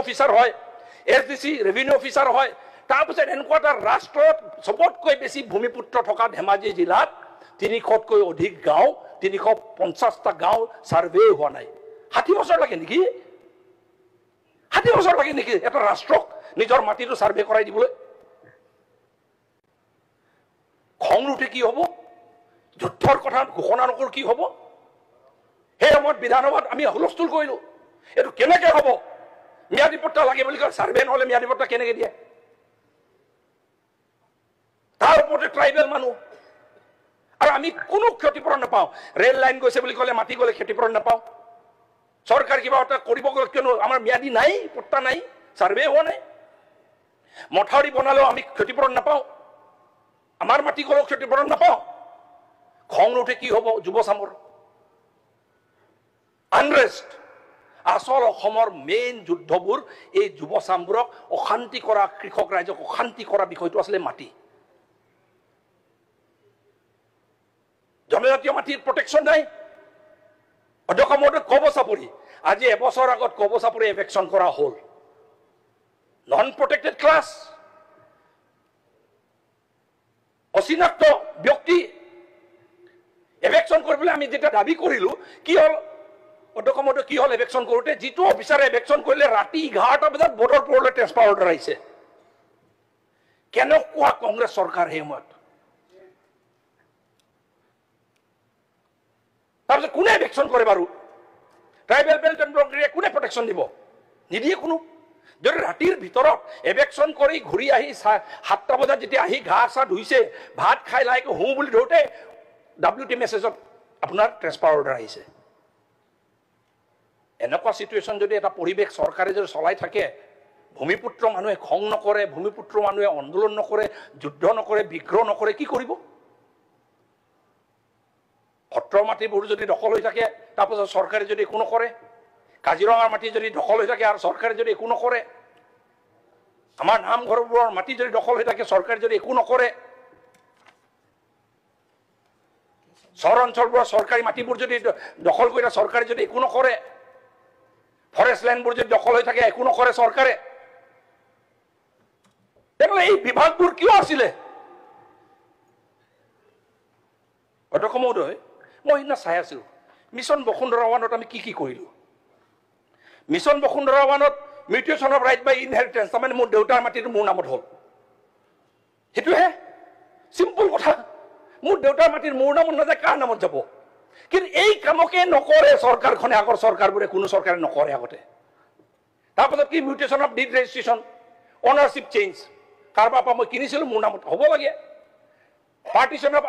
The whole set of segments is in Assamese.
অফিচাৰ হয়, SDC ৰেভিনিউ অফিচাৰ হয়। তাৰপিছত এনেকুৱা এটা ৰাষ্ট্ৰত চবতকৈ বেছি ভূমিপুত্ৰ থকা ধেমাজি জিলাত 300তকৈ অধিক গাঁও, 350টা গাঁও ছাৰ্ভে হোৱা নাই। 60 বছৰ লাগে নেকি? 60 বছৰ লাগে নেকি এটা ৰাষ্ট্ৰক নিজৰ মাটিটো ছাৰ্ভে কৰাই দিবলৈ? খং উঠে কি হ'ব? যুদ্ধৰ কথা ঘোষণা নকৰ কি হ'ব? সেই সময়ত বিধানসভাত আমি হুলস্থুল কৰিলো, এইটো কেনেকে হ'ব? ম্যাদী পট্টা লাগে বুলি কয়, ছাৰ্ভে নহ'লে ম্যাদী পট্টা কেনেকে দিয়ে? তাৰ ওপৰতে ট্ৰাইবেল মানুহ, আৰু আমি কোনো ক্ষতিপূৰণ নাপাওঁ। ৰেল লাইন গৈছে বুলি ক'লে, মাটি গ'লে ক্ষতিপূৰণ নাপাওঁ। চৰকাৰ কিবা এটা কৰিব গ'লে কিয়নো আমাৰ ম্যাদী নাই, পট্টা নাই, ছাৰ্ভে হোৱা নাই। মথাউৰি বনালেও আমি ক্ষতিপূৰণ নাপাওঁ, আমাৰ মাটি গ'লেও ক্ষতিপূৰণ নাপাওঁ। খং নুঠে কি হ'ব? যুৱচামৰ আনৰেষ্ট। আচল অসমৰ মেইন যুদ্ধবোৰ এই যুৱচামবোৰক অশান্তি কৰা, কৃষক ৰাইজক অশান্তি কৰা বিষয়টো আছিলে মাটি। জনজাতীয় মাটিৰ প্ৰটেকশ্যন নাই। অধ্যক্ষমহোদয় কবচাপৰি, আজি এবছৰ আগত কবচাপৰি এভেকশ্যন কৰা হ'ল। নন প্ৰটেক্টেড ক্লাছ, অচিনাক্ত ব্যক্তি এভেকশ্যন কৰিবলৈ আমি যেতিয়া দাবী কৰিলো, কি হ'ল অধ্যক্ষমহোদয়? কি হ'ল এভেকশ্যন কৰোঁতে? যিটো অফিচাৰে এভেকশ্যন কৰিলে ৰাতি 11টা বজাত বৰ্ডৰ পৰলৈ ট্ৰেন্সফাৰ অৰ্ডাৰ আহিছে। কেনেকুৱা কংগ্ৰেছ চৰকাৰ সেই সময়ত? তাৰপিছত কোনে এভেকশ্যন কৰে বাৰু? Tribal belt and block area কোনে প্ৰটেকশ্যন দিব? নিদিয়ে কোনো। যদি ৰাতিৰ ভিতৰত এভেকশ্যন কৰি ঘূৰি আহি 7টা বজাত যেতিয়া আহি ঘাঁ চা ধুইছে, ভাত খাই লাহেকৈ হওঁ বুলি ধৰোঁতে WT মেছেজত আপোনাৰ ট্ৰেন্সফাৰ অৰ্ডাৰ আহিছে। এনেকুৱা চিটুৱেশ্যন যদি এটা পৰিৱেশ চৰকাৰে যদি চলাই থাকে, ভূমিপুত্ৰ মানুহে খং নকৰে, ভূমিপুত্ৰ মানুহে আন্দোলন নকৰে, যুদ্ধ নকৰে, বিগ্ৰহ নকৰে, কি কৰিব? সত্ৰৰ মাটিবোৰ যদি দখল হৈ থাকে, তাৰপাছত চৰকাৰে যদি একো নকৰে, কাজিৰঙাৰ মাটি যদি দখল হৈ থাকে আৰু চৰকাৰে যদি একো নকৰে, আমাৰ নামঘৰবোৰৰ মাটি যদি দখল হৈ থাকে, চৰকাৰে যদি একো নকৰে, চহৰ অঞ্চলবোৰৰ চৰকাৰী মাটিবোৰ যদি দখল কৰি থাকে, চৰকাৰে যদি একো নকৰে, ফৰেষ্ট লেণ্ডবোৰ যদি দখল হৈ থাকে, একো নকৰে চৰকাৰে, তেনেহ'লে এই বিভাগবোৰ কিয় আছিলে? অধ্যক্ষ মহোদয়, মই সেইদিনা চাই আছিলো মিছন বসুন্ধৰা 1ত আমি কি কি কৰিলো। মিছন বসুন্ধৰা 1ত mutation of right by inheritance, তাৰমানে মোৰ দেউতাৰ মাটিটো মোৰ নামত হ'ল। সেইটোহে চিম্পল কথা। মোৰ দেউতাৰ মাটিৰ মোৰ নামত নাযায়, কাৰ নামত যাব? কিন্তু এই কামকে নকৰে চৰকাৰখনে, আগৰ চৰকাৰবোৰে কোনো চৰকাৰে নকৰে আগতে। তাৰপাছত কি mutation of deed registration, ownership change, কাৰোবাৰ পৰা মই কিনিছিলো মোৰ নামত হ'ব লাগে। পাৰ্টিশ্যন অফ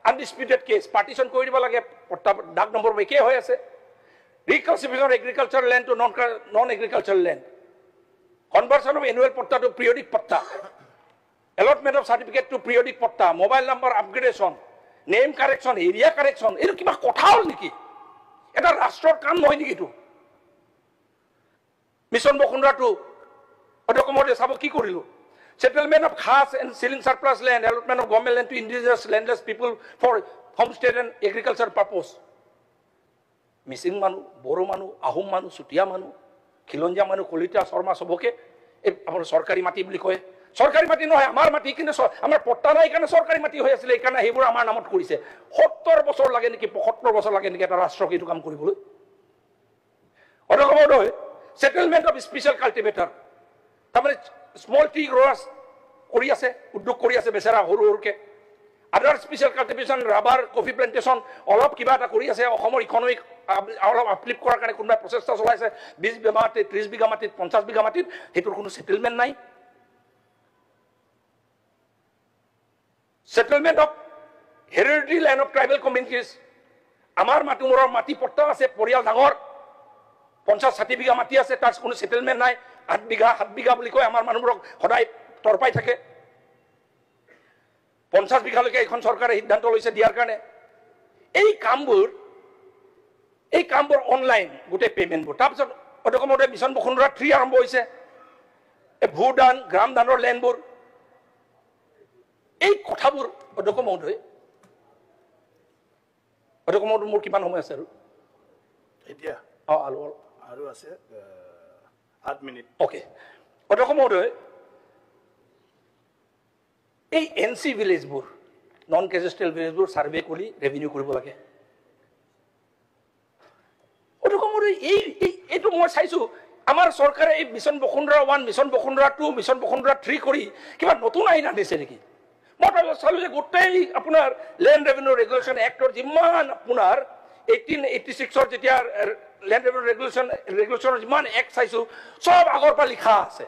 আনডিসপিউটেড কেছ, পাৰ্টিশ্যন কৰি দিব লাগে, ডাক নম্বৰ একেই হৈ আছে। Reclassification agriculture land to non agriculture land, conversion of annual patta to periodic patta, allotment of certificate to periodic patta, mobile number upgradation, name correction, area correction, এইটো কিবা কথা হ'ল নেকি? এটা ৰাষ্ট্ৰৰ কাম নহয় নেকি এইটো? মিছন বসুন্ধৰাটো অধ্যক্ষ মহোদয় চাব কি কৰিলো। Settlement of khas and ceiling surplus land, allotment of government land to indigenous landless people for homestead and agriculture purpose. Mising মানুহ, বড়ো মানুহ, আহোম মানুহ, চুতীয়া মানুহ, খিলঞ্জীয়া মানুহ, কলিতা, শৰ্মা চবকে এই আপোনাৰ চৰকাৰী মাটি বুলি কয়। চৰকাৰী মাটি নহয়, আমাৰ মাটি, কিন্তু আমাৰ পট্টা নাই কাৰণে চৰকাৰী মাটি হৈ আছিলে, এইকাৰণে সেইবোৰ আমাৰ নামত কৰিছে। 70 বছৰ লাগে নেকি, 75 বছৰ লাগে নেকি এটা ৰাষ্ট্ৰক এইটো কাম কৰিবলৈ? অধ্যক্ষ মহোদয়, সেটেলমেণ্ট অফ স্পেচিয়েল কাল্টিভেটাৰ, তাৰমানে স্মল টি গ্ৰোৱাৰ্ছ কৰি আছে, উদ্যোগ কৰি আছে বেচেৰা সৰু সৰুকে। আদাৰ special cultivation, rubber, coffee plantation, অলপ কিবা এটা কৰি আছে অসমৰ ইকনমিক অলপ আপলিফ্ট কৰাৰ কাৰণে কোনোবাই প্ৰচেষ্টা চলাইছে। 20 বিঘা মাটিত, 30 বিঘা মাটিত, 50 বিঘা মাটিত, সেইটোৰ কোনো সেটেলমেণ্ট নাই। Settlement of hereditary land of tribal communities, আমাৰ মাটিমূৰৰ মাটি পট্টা আছে, পৰিয়াল ডাঙৰ, 50-60 বিঘা মাটি আছে, তাৰ কোনো সেটেলমেণ্ট নাই। 8 বিঘা 7 বিঘা বুলি কয়, আমাৰ মানুহবোৰক সদায় তৰপাই থাকে। 50 বিঘালৈকে এইখন চৰকাৰে সিদ্ধান্ত লৈছে দিয়াৰ কাৰণে। এই কামবোৰ অনলাইন গোটেই পেমেণ্টবোৰ। তাৰপিছত অধ্যক্ষ মহোদয়, মিছন বসুন্ধৰা 3 আৰম্ভ হৈছে, এই ভূদান, গ্ৰাম দানৰ লেণ্ডবোৰ, এই কথাবোৰ অধ্যক্ষ মহোদয়, মোৰ কিমান সময় আছে আৰু এতিয়া? আৰু আছে 8 মিনিট ওকে অধ্যক্ষ মহোদয় এই এনসি ভিলেজবোৰ নন কেজেষ্ট্ৰিয়েল ভিলেজবোৰ সাৰ্ভে কৰি ৰেভিনিউ কৰিব লাগে অধ্যক্ষ মহোদয় এইটো মই চাইছো আমাৰ চৰকাৰে এই মিছন বসুন্ধৰা 1 মিছন বসুন্ধৰা 2 মিছন বসুন্ধৰা 3 কৰি কিবা নতুন আইন আনিছে নেকি মই চালো যে গোটেই আপোনাৰ লেণ্ড ৰেভিনিউ ৰেগুলেশ্যন এক্টৰ যিমান আপোনাৰ 1886 যেতিয়া লেণ্ড ৰেভিনিউ ৰেগুলেশ্যনৰ যিমান এক্ট চাইছো সব আগৰ পৰা লিখা আছে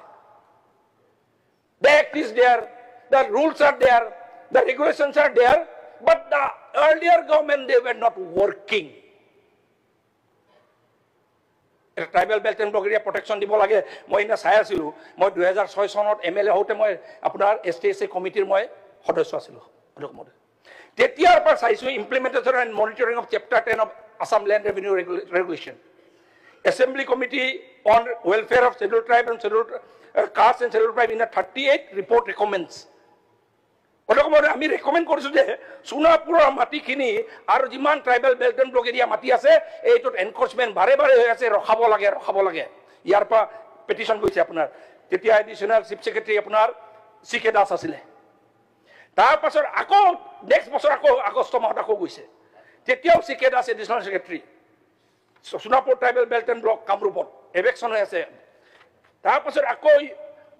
The act is there, the rules are there, the regulations are there, but the earlier government, they were not working. Tribal belt and block area protection দিব লাগে মই ইনা চাই আছিলোঁ মই 2006 চনত MLA হওঁতে মই আপোনাৰ STSA কমিটিৰ মই সদস্য আছিলোঁ তেতিয়াৰ পৰা চাইছোঁ implementation and monitoring of chapter 10 of Assam land revenue regulation Assembly Committee on Welfare of Scheduled Tribe and Scheduled Caste and Scheduled Tribe in a 38 report recommends. আমি রেকমেন্ড কৰিছো যে সোনাপুৰৰ মাটিখিনি আৰু যিমান tribal belt and block area মাটি আছে এইটোত এনফোৰ্সমেন্ট বাৰে বাৰে হৈ আছে ৰখাব লাগে ইয়াৰ পৰা পেটিশন গৈছে আপোনাৰ তেতিয়া এডিশনাল চিফ সেক্ৰেটাৰী আপোনাৰ CK দাস আছিলে তাৰ পাছত আকৌ নেক্সট বছৰ আকৌ আগষ্ট মাহত আকৌ গৈছে তেতিয়াও CK Das additional secretary Sonapur tribal belt and block কামৰূপত এভেকশন হৈ আছে তাৰ পাছত আকৌ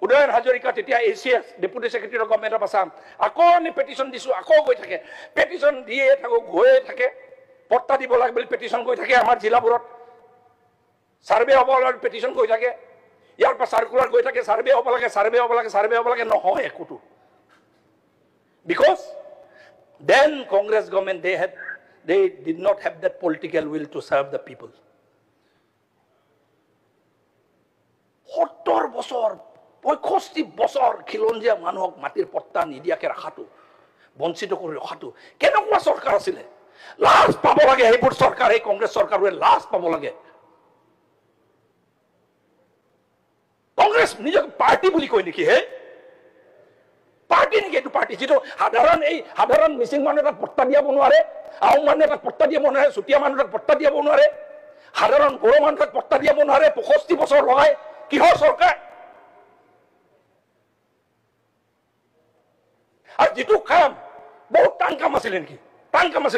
উদয়ন হাজৰিকা তেতিয়া ACS deputy secretary of government of Assam আকৌ আমি পেটিশন দিছো আকৌ গৈ থাকে পেটিশন দিয়ে থাকো গৈয়ে থাকে পট্টা দিব লাগে বুলি পেটিশন গৈ থাকে আমাৰ জিলাবোৰত সাৰ্ভে হ'ব লাগে পেটিশন গৈ থাকে ইয়াৰ পৰা সাৰ্কুলাৰ গৈ থাকে সাৰ্ভে হ'ব লাগে নহয় একোটো because then Congress government they did not have that political will to serve the people 70 বছৰ 65 বছৰ খিলঞ্জীয়া মানুহক মাটিৰ পট্টা নিদিয়াকে ৰাখাটো বঞ্চিত কৰি ৰখাটো কেনেকুৱা চৰকাৰ আছিলে লাজ পাব লাগে এইবোৰ চৰকাৰ এই কংগ্ৰেছ চৰকাৰে লাজ পাব লাগে কংগ্ৰেছ নিজক পাৰ্টি বুলি কয় নেকি হে পাৰ্টি নেকি এইটো পাৰ্টি যিটো সাধাৰণ মিচিং মানুহ এটা পট্টা দিয়াব নোৱাৰে আহোম মানুহ এটা পট্টা দিয়াব নোৱাৰে চুতীয়া মানুহ এটা পট্টা দিয়াব নোৱাৰে সাধাৰণ বড়ো মানুহ এটা পট্টা দিয়াব নোৱাৰে 65 বছৰ লগাই কিহৰ চৰকাৰ আৰু যিটো কাম বহুত টান কাম আছিল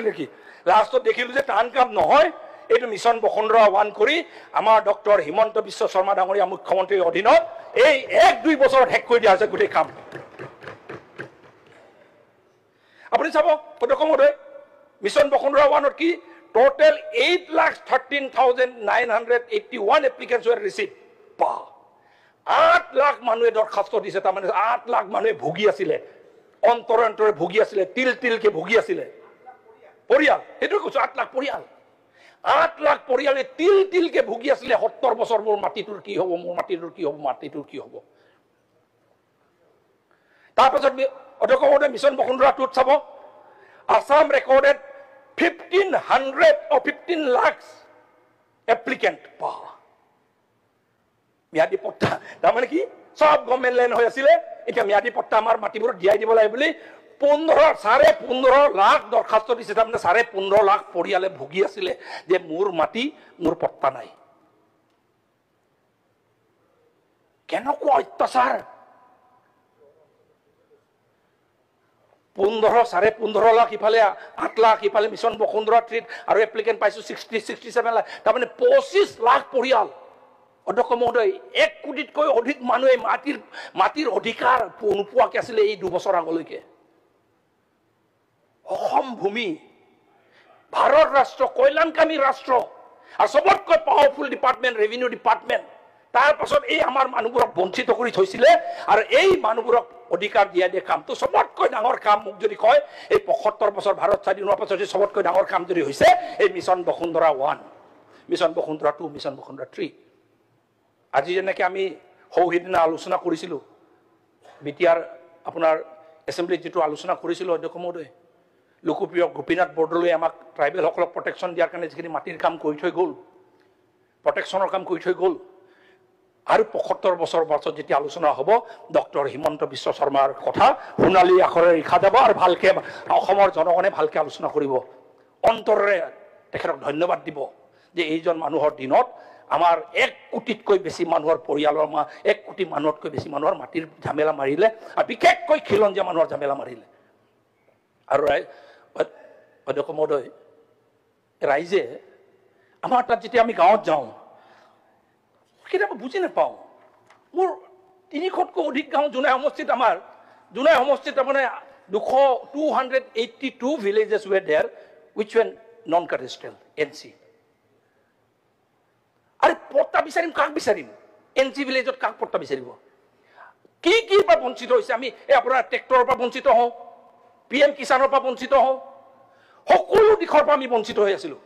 নেকি লাষ্টত দেখিলো যে টান কাম নহয় এইটো মিছন বসুন্ধৰা 1 কৰি আমাৰ ডক্টৰ হিমন্ত বিশ্ব শৰ্মা ডাঙৰীয়া মুখ্যমন্ত্ৰীৰ অধীনত এই 1-2 বছৰত শেষ কৰি দিয়া হৈছে গোটেই কাম আপুনি চাব পদকমোদয় মিছন বসুন্ধৰা 1ত কি total 8,13,981 applications were received 8 lakh মানুহে দৰখাস্ত দিছে তাৰমানে 8 লাখ মানুহে ভুগি আছিলে অন্তৰে ভুগি আছিলে তিলকে ভুগি আছিলে পৰিয়াল সেইটো কৈছো 8 লাখ পৰিয়াল 8 লাখ পৰিয়ালে তিলকে ভুগি আছিলে 70 বছৰ মোৰ মাটিটোৰ কি হ'ব মাটিটোৰ কি হ'ব তাৰপাছত অধ্যক্ষ মিছন বসুন্ধৰা 2ত চাব আসাম ৰেকৰ্ডেড 15 lakhs applicant ম্যাদী পট্টা তাৰমানে কি সব গভৰ্ণমেণ্ট লেণ্ড হৈ আছিলে এতিয়া ম্যাদী পট্টা আমাৰ মাটিবোৰত দিয়াই দিব লাগে বুলি 15 লাখ দৰখাস্ত দিছে তাৰমানে 15.5 লাখ পৰিয়ালে ভুগি আছিলে যে মোৰ মাটি মোৰ পট্টা নাই কেনেকুৱা অত্যাচাৰ 15 লাখ ইফালে 8 লাখ ইফালে মিছন বসুন্ধৰা 3 আৰু এপ্লিকেন্ট পাইছো 67 লাখ তাৰমানে 25 লাখ পৰিয়াল অধ্যক্ষ মহোদয় 1 কোটিতকৈ অধিক মানুহে মাটিৰ অধিকাৰ নোপোৱাকে আছিলে এই 2 বছৰ আগলৈকে অসম ভূমি ভাৰত ৰাষ্ট্ৰ কল্যাণকামী ৰাষ্ট্ৰ আৰু সবতকৈ পাৱাৰফুল ডিপাৰ্টমেন্ট ৰেভিনিউ ডিপাৰ্টমেন্ট তাৰ পাছত এই আমাৰ মানুহবোৰক বঞ্চিত কৰি থৈছিলে আৰু এই মানুহবোৰক অধিকাৰ দিয়া কামটো সবতকৈ ডাঙৰ কাম মোক যদি কয় এই 75 বছৰ ভাৰত স্বাধীন হোৱাৰ পাছত সবতকৈ ডাঙৰ কাম যদি হৈছে এই মিছন বসুন্ধৰা 1 মিছন বসুন্ধৰা 2 মিছন বসুন্ধৰা 3 আজি যেনেকৈ আমি সৌহিদিনা আলোচনা কৰিছিলোঁ বিটিআৰ আপোনাৰ এছেম্বলিত যেটো আলোচনা কৰিছিলোঁ অধ্যক্ষ মহোদয় লোকপ্ৰিয় গোপীনাথ বৰদলৈ আমাক ট্ৰাইবেলসকলক প্ৰটেকশ্যন দিয়াৰ কাৰণে যিখিনি মাটিৰ কাম কৰি থৈ গ'ল প্ৰটেকশ্যনৰ কাম কৰি থৈ গ'ল আৰু 75 বছৰ পাছত যেতিয়া আলোচনা হ'ব ডক্টৰ হিমন্ত বিশ্ব শৰ্মাৰ কথা সোণালী আখৰেৰে লিখা যাব আৰু ভালকে অসমৰ জনগণে ভালকে আলোচনা কৰিব অন্তৰেৰে তেখেতক ধন্যবাদ দিব যে এইজন মানুহৰ দিনত আমাৰ 1 কোটিতকৈ বেছি মানুহৰ পৰিয়ালৰ 1 কোটি মানুহতকৈ বেছি মানুহৰ মাটিৰ ঝামেলা মাৰিলে আৰু বিশেষকৈ খিলঞ্জীয়া মানুহৰ ঝামেলা মাৰিলে আৰু অধ্যক্ষ মহোদয় ৰাইজে আমাৰ তাত যেতিয়া আমি গাঁৱত যাওঁ কেতিয়াবা বুজি নাপাওঁ মোৰ 300তকৈ অধিক গাঁও জোনাই সমষ্টিত আমাৰ জোনাই সমষ্টিত মানে 282 villages were there which were non-cadastral NC আৰু পট্টা বিচাৰিম কাক বিচাৰিম NC ভিলেজত কাক পট্টা বিচাৰিব কি পৰা বঞ্চিত হৈছে আমি এই আপোনাৰ ট্ৰেক্টৰৰ পৰা বঞ্চিত হওঁ PM কিষাণৰ পৰা বঞ্চিত হওঁ সকলো দিশৰ পৰা আমি বঞ্চিত হৈ আছিলোঁ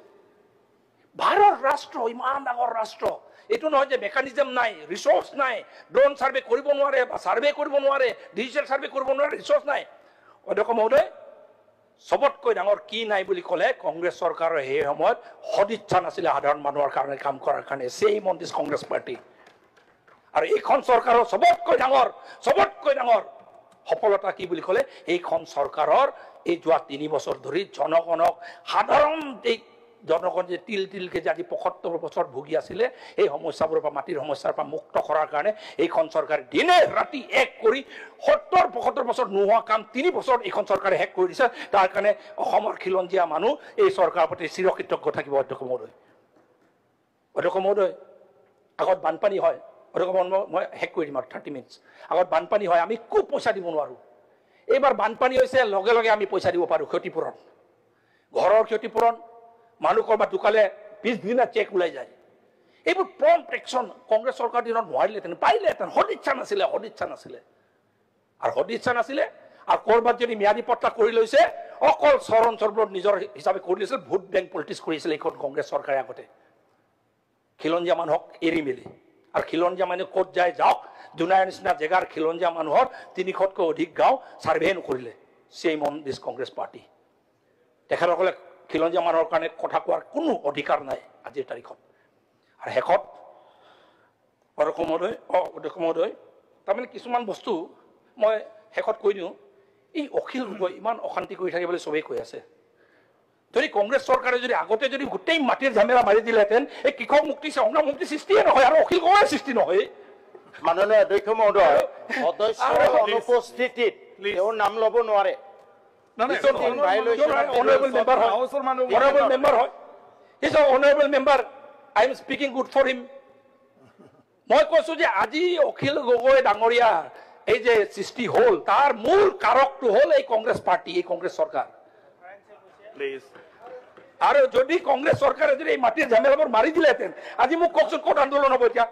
ভাৰত ৰাষ্ট্ৰ ইমান ডাঙৰ ৰাষ্ট্ৰ এইটো নহয় যে মেকানিজম নাই ৰিসোৰ্স নাই ড্ৰোন সাৰ্ভে কৰিব নোৱাৰে বা সাৰ্ভে কৰিব নোৱাৰে ডিজিটেল সাৰ্ভে কৰিব নোৱাৰে ৰিসোৰ্স নাই অধ্যক্ষ মহোদয় সবতকৈ ডাঙৰ কি নাই বুলি ক'লে কংগ্ৰেছ চৰকাৰৰ এই সময়ত সদিচ্ছা নাছিলে সাধাৰণ মানুহৰ কাৰণে কাম কৰাৰ কাৰণে সেই মন্দিৰ কংগ্ৰেছ পাৰ্টি আৰু এইখন চৰকাৰৰ সবতকৈ ডাঙৰ সফলতা কি বুলি ক'লে এইখন চৰকাৰৰ এই যোৱা 3 বছৰ ধৰি জনগণক সাধাৰণ এই জনগণ যে তিলকে যে আজি 75 বছৰ ভুগি আছিলে এই সমস্যাবোৰৰ পৰা মাটিৰ সমস্যাৰ পৰা মুক্ত কৰাৰ কাৰণে এইখন চৰকাৰে দিনে ৰাতি এক কৰি 70-75 বছৰ নোহোৱা কাম 3 বছৰ এইখন চৰকাৰে শেষ কৰি দিছে তাৰ কাৰণে অসমৰ খিলঞ্জীয়া মানুহ এই চৰকাৰৰ প্ৰতি চিৰকৃতজ্ঞ থাকিব অধ্যক্ষ মহোদয় আগত বানপানী হয় অধ্যক্ষ মই শেষ কৰি দিম 30 মিনিটছ আগত বানপানী হয় আমি খুব পইচা দিব নোৱাৰো এইবাৰ বানপানী হৈছে লগে লগে আমি পইচা দিব পাৰো ক্ষতিপূৰণ ঘৰৰ ক্ষতিপূৰণ মানুহ কৰবাত ঢুকালে 20 দিনা চেক ওলাই যায় এইবোৰ প্ৰম্পট একচন কংগ্ৰেছ চৰকাৰ দিনত নোৱাৰিলেতেন পাৰিলেতেন সদিচ্ছা নাছিলে আৰু কৰবাত যদি ম্যাদী পট্টা কৰি লৈছে অকল চৰণ চৰ্বত নিজৰ হিচাপে কৰি লৈছিল ভোট বেংক পলিটিক্স কৰিছিল এইখন কংগ্ৰেছ চৰকাৰে আগতে খিলঞ্জীয়া মানুহক এৰি মেলি আৰু খিলঞ্জীয়া মানুহ ক'ত যায় যাওক জোনাইৰ নিচিনা জেগাৰ খিলঞ্জীয়া মানুহৰ 300তকৈ অধিক গাঁও সাৰ্ভে নকৰিলে চেম অন দিছ কংগ্ৰেছ পাৰ্টি তেখেতসকলে খিলঞ্জীয়া মানুহৰ কাৰণে কথা কোৱাৰ কোনো অধিকাৰ নাই আজিৰ তাৰিখত আৰু শেষত অধ্যক্ষ মহোদয় তাৰমানে কিছুমান বস্তু মই শেষত কৈ দিওঁ এই অখিল গগৈ ইমান অশান্তি কৰি থাকে বুলি চবেই কৈ আছে যদি কংগ্ৰেছ চৰকাৰে যদি আগতে যদি গোটেই মাটিৰ ঝামেলা মাৰি দিলেহেঁতেন এই কৃষক মুক্তি সংগ্ৰাম মুক্তি সৃষ্টিয়ে নহয় আৰু অখিল গগৈৰ সৃষ্টি নহয় মাননীয় অধ্যক্ষ মহোদয় সদস্যৰ অনুপস্থিতিত তেওঁৰ নাম ল'ব নোৱাৰে honorable member he's an honorable member I am speaking good for him মই কৈছো যে আজি অখিল গগৈ ডাঙৰীয়া এই যে সৃষ্টি হল তাৰ মূল কাৰকটো হল এই কংগ্ৰেছ পাৰ্টি এই কংগ্ৰেছ চৰকাৰ প্লিজ আৰু যদি কংগ্ৰেছ চৰকাৰে যদি এই মাটিৰ ঝামেলাবোৰ মাৰি দিলেহেঁতেন আজি মোক কওকচোন ক'ত আন্দোলন হ'ব এতিয়া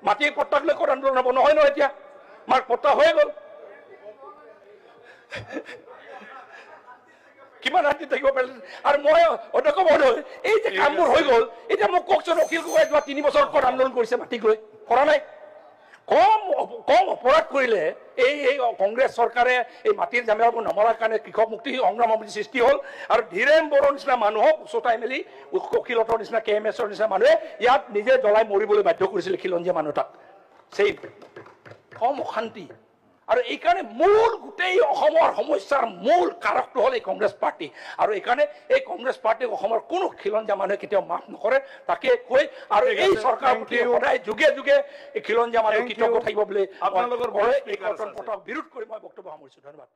মাটিৰ পট্টাক লৈ ক'ত আন্দোলন হ'ব নহয় এতিয়া মাৰ পট্টা হৈ গ'ল কিমান ৰাতি থাকিব পাৰিলে আৰু মই অধ্যক্ষ মহোদয় এই যে কামবোৰ হৈ গ'ল এতিয়া মোক কওকচোন অখিল গগৈ যোৱা 3 বছৰ ক'ত আন্দোলন কৰিছে মাটিক লৈ কৰা নাই কম অপৰাধ কৰিলে এই কংগ্ৰেছ চৰকাৰে এই মাটিৰ ঝামেলাবোৰ নমৰাৰ কাৰণে কৃষক মুক্তি সংগ্ৰাম সমিতি সৃষ্টি হ'ল আৰু ধীৰেন বড়োৰ নিচিনা মানুহক উচতাই মেলি অখিলতৰ নিচিনা KMSৰ নিচিনা মানুহে ইয়াত নিজে জ্বলাই মৰিবলৈ বাধ্য কৰিছিলে খিলঞ্জীয়া মানুহ তাক সেই কম অশান্তি আৰু এই কাৰণে মূল গোটেই অসমৰ সমস্যাৰ মূল কাৰকটো হ'ল এই কংগ্ৰেছ পাৰ্টি আৰু এই কাৰণে এই কংগ্ৰেছ পাৰ্টিক অসমৰ কোনো খিলঞ্জীয়া মানুহে কেতিয়াও মাফ নকৰে তাকে কৈ আৰু এই চৰকাৰ প্ৰতি সদায় যুগে যুগে এই খিলঞ্জীয়া মানুহ কৃতজ্ঞ থাকিব বুলি আপোনালোকৰ বিৰোধ কৰি মই বক্তব্য সামৰিছো ধন্যবাদ